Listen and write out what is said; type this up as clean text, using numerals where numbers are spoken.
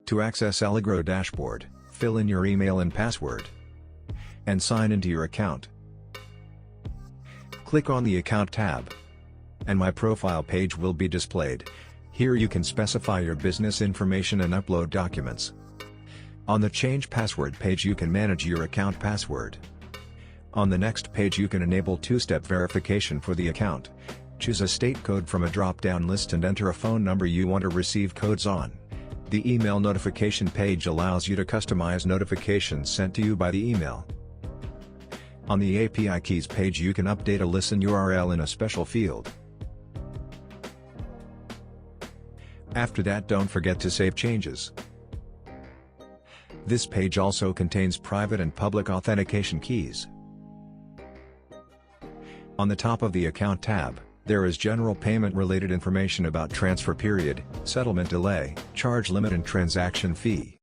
To access Elegro dashboard, fill in your email and password, and sign into your account. Click on the Account tab, and My Profile page will be displayed. Here you can specify your business information and upload documents. On the Change Password page you can manage your account password. On the next page you can enable two-step verification for the account. Choose a state code from a drop-down list and enter a phone number you want to receive codes on. The email notification page allows you to customize notifications sent to you by the email. On the API Keys page you can update a listen URL in a special field. After that, don't forget to save changes. This page also contains private and public authentication keys. On the top of the Account tab, there is general payment-related information about transfer period, settlement delay, charge limit and transaction fee.